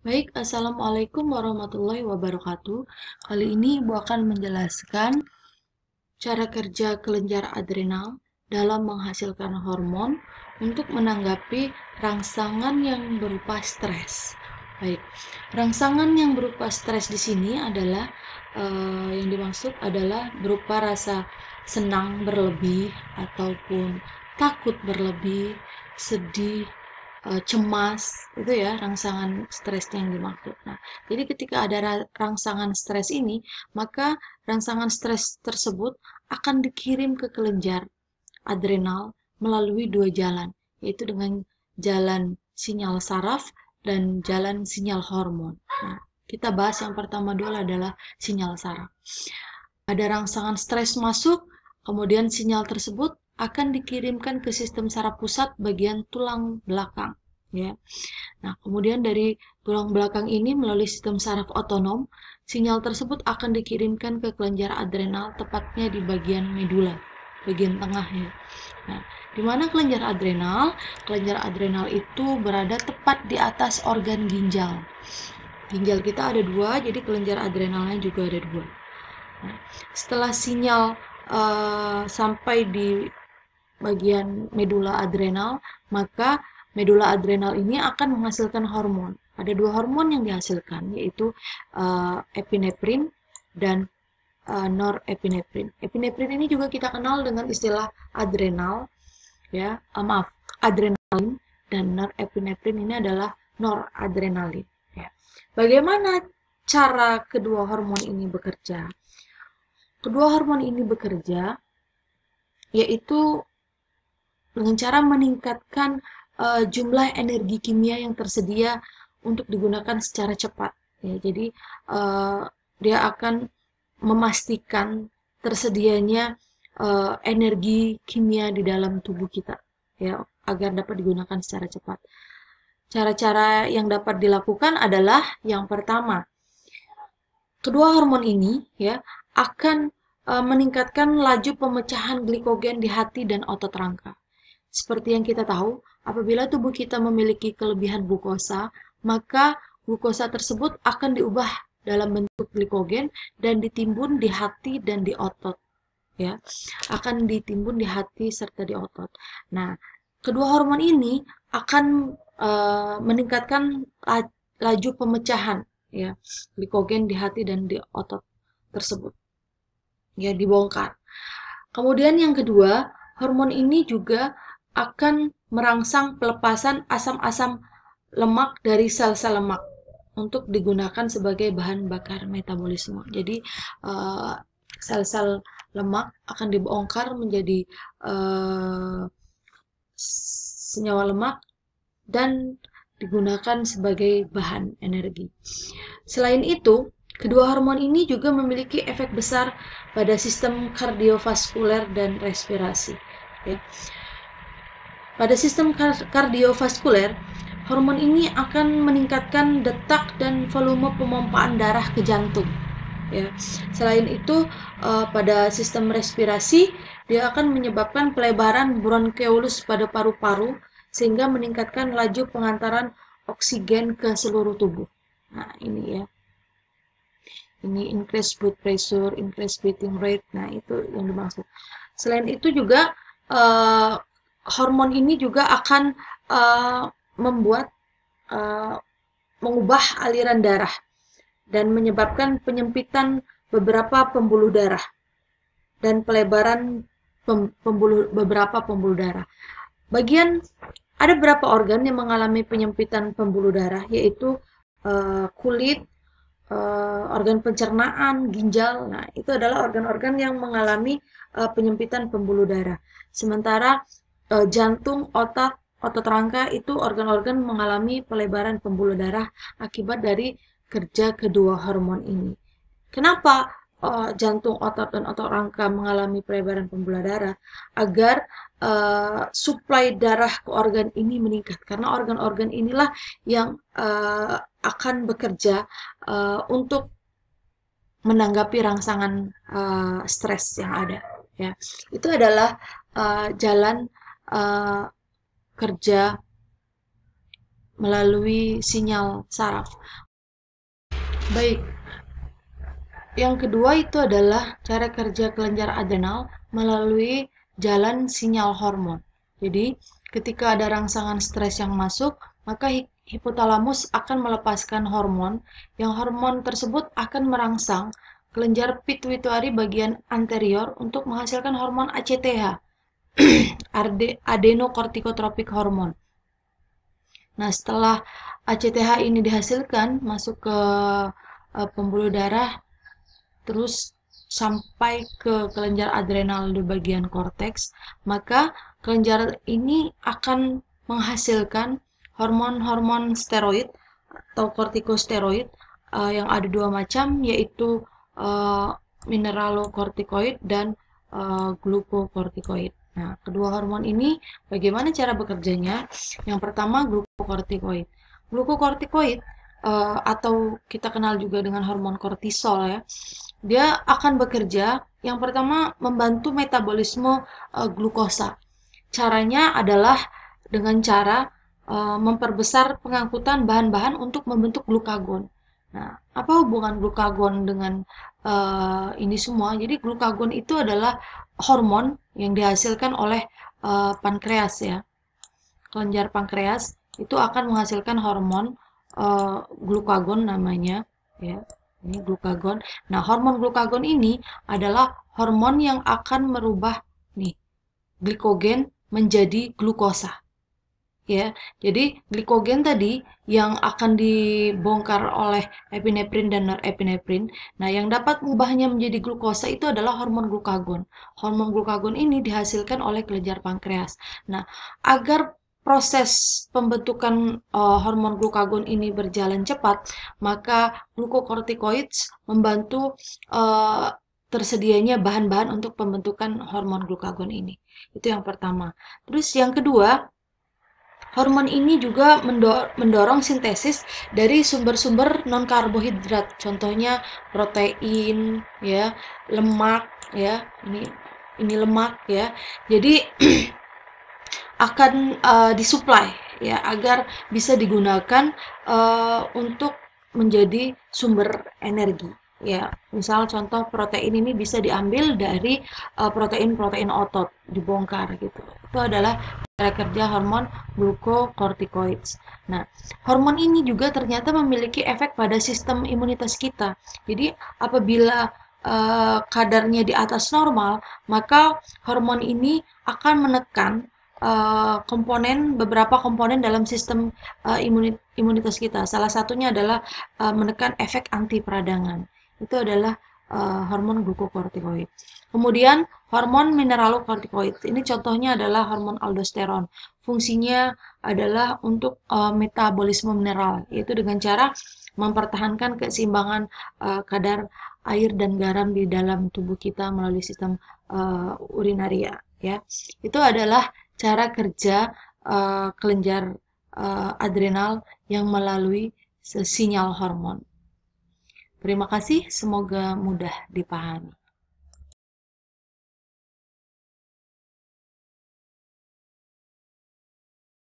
Baik, Assalamualaikum warahmatullahi wabarakatuh. Kali ini Ibu akan menjelaskan cara kerja kelenjar adrenal dalam menghasilkan hormon untuk menanggapi rangsangan yang berupa stres. Baik, rangsangan yang berupa stres di sini adalah yang dimaksud adalah berupa rasa senang berlebih ataupun takut berlebih, sedih, cemas, itu ya rangsangan stres yang dimaksud. Nah, jadi ketika ada rangsangan stres ini, maka rangsangan stres tersebut akan dikirim ke kelenjar adrenal melalui dua jalan, yaitu dengan jalan sinyal saraf dan jalan sinyal hormon. Nah, kita bahas yang pertama dulu adalah sinyal saraf. Ada rangsangan stres masuk, kemudian sinyal tersebut akan dikirimkan ke sistem saraf pusat bagian tulang belakang. Ya. Nah, kemudian dari tulang belakang ini melalui sistem saraf otonom, sinyal tersebut akan dikirimkan ke kelenjar adrenal, tepatnya di bagian medula, bagian tengah ya. Nah, di mana kelenjar adrenal? Kelenjar adrenal itu berada tepat di atas organ ginjal. Ginjal kita ada dua, jadi kelenjar adrenalnya juga ada dua. Nah, setelah sinyal sampai di bagian medula adrenal, maka medula adrenal ini akan menghasilkan hormon. Ada dua hormon yang dihasilkan, yaitu epinefrin dan norepinefrin. Epinefrin ini juga kita kenal dengan istilah adrenal, ya, maaf, adrenalin, dan norepinefrin ini adalah noradrenalin. Ya. Bagaimana cara kedua hormon ini bekerja? Kedua hormon ini bekerja yaitu dengan cara meningkatkan jumlah energi kimia yang tersedia untuk digunakan secara cepat. Ya, jadi dia akan memastikan tersedianya energi kimia di dalam tubuh kita, ya, agar dapat digunakan secara cepat. Cara-cara yang dapat dilakukan adalah yang pertama, kedua hormon ini ya akan meningkatkan laju pemecahan glikogen di hati dan otot rangka. Seperti yang kita tahu, apabila tubuh kita memiliki kelebihan glukosa, maka glukosa tersebut akan diubah dalam bentuk glikogen dan ditimbun di hati dan di otot. Ya, akan ditimbun di hati serta di otot. Nah, kedua hormon ini akan meningkatkan laju pemecahan ya glikogen di hati dan di otot tersebut. Ya, dibongkar. Kemudian yang kedua, hormon ini juga akan merangsang pelepasan asam-asam lemak dari sel-sel lemak untuk digunakan sebagai bahan bakar metabolisme. Jadi sel-sel lemak akan dibongkar menjadi senyawa lemak dan digunakan sebagai bahan energi. Selain itu, kedua hormon ini juga memiliki efek besar pada sistem kardiovaskuler dan respirasi. Ya. Pada sistem kardiovaskuler, hormon ini akan meningkatkan detak dan volume pemompaan darah ke jantung. Ya. Selain itu, pada sistem respirasi, dia akan menyebabkan pelebaran bronkeolus pada paru-paru sehingga meningkatkan laju pengantaran oksigen ke seluruh tubuh. Nah, ini ya. Ini increase blood pressure, increase breathing rate. Nah, itu yang dimaksud. Selain itu juga hormon ini juga akan membuat mengubah aliran darah dan menyebabkan penyempitan beberapa pembuluh darah dan pelebaran beberapa pembuluh darah. Ada beberapa organ yang mengalami penyempitan pembuluh darah, yaitu kulit, organ pencernaan, ginjal. Nah, itu adalah organ-organ yang mengalami penyempitan pembuluh darah. Sementara jantung, otot rangka itu organ-organ mengalami pelebaran pembuluh darah akibat dari kerja kedua hormon ini. Kenapa jantung, otot, dan otot rangka mengalami pelebaran pembuluh darah? Agar suplai darah ke organ ini meningkat. Karena organ-organ inilah yang akan bekerja untuk menanggapi rangsangan stres yang ada. Ya, itu adalah jalan kerja melalui sinyal saraf. Baik, yang kedua itu adalah cara kerja kelenjar adrenal melalui jalan sinyal hormon. Jadi, ketika ada rangsangan stres yang masuk, maka hipotalamus akan melepaskan hormon, yang hormon tersebut akan merangsang kelenjar pituitari bagian anterior untuk menghasilkan hormon ACTH, adenocorticotropic hormone. Nah, setelah ACTH ini dihasilkan, masuk ke pembuluh darah, terus sampai ke kelenjar adrenal di bagian korteks, maka kelenjar ini akan menghasilkan hormon-hormon steroid atau kortikosteroid yang ada dua macam, yaitu mineralokortikoid dan glukokortikoid. Nah, kedua hormon ini bagaimana cara bekerjanya? Yang pertama, glukokortikoid. Glukokortikoid atau kita kenal juga dengan hormon kortisol ya. Dia akan bekerja yang pertama membantu metabolisme glukosa. Caranya adalah dengan cara memperbesar pengangkutan bahan-bahan untuk membentuk glukagon. Nah, apa hubungan glukagon dengan ini semua? Jadi glukagon itu adalah hormon yang dihasilkan oleh pankreas ya. Kelenjar pankreas itu akan menghasilkan hormon glukagon namanya ya. Ini glukagon. Nah, hormon glukagon ini adalah hormon yang akan merubah nih glikogen menjadi glukosa. Ya, jadi glikogen tadi yang akan dibongkar oleh epinefrin dan norepinefrin. Nah, yang dapat mengubahnya menjadi glukosa itu adalah hormon glukagon. Hormon glukagon ini dihasilkan oleh kelenjar pankreas. Nah, agar proses pembentukan hormon glukagon ini berjalan cepat, maka glukokortikoids membantu tersedianya bahan-bahan untuk pembentukan hormon glukagon ini. Itu yang pertama. Terus yang kedua, hormon ini juga mendorong sintesis dari sumber-sumber non-karbohidrat, contohnya protein, ya, lemak, ya, ini lemak, ya. Jadi akan disuplai, ya, agar bisa digunakan untuk menjadi sumber energi. Ya, misal contoh protein ini bisa diambil dari protein-protein otot, dibongkar gitu. Itu adalah cara kerja hormon glukokortikoids. Nah, hormon ini juga ternyata memiliki efek pada sistem imunitas kita. Jadi, apabila kadarnya di atas normal, maka hormon ini akan menekan beberapa komponen dalam sistem imunitas kita. Salah satunya adalah menekan efek anti peradangan. Itu adalah hormon glukokortikoid. Kemudian hormon mineralokortikoid. Ini contohnya adalah hormon aldosteron. Fungsinya adalah untuk metabolisme mineral, yaitu dengan cara mempertahankan keseimbangan kadar air dan garam di dalam tubuh kita melalui sistem urinaria. Ya, itu adalah cara kerja kelenjar adrenal yang melalui sinyal hormon. Terima kasih, semoga mudah dipahami.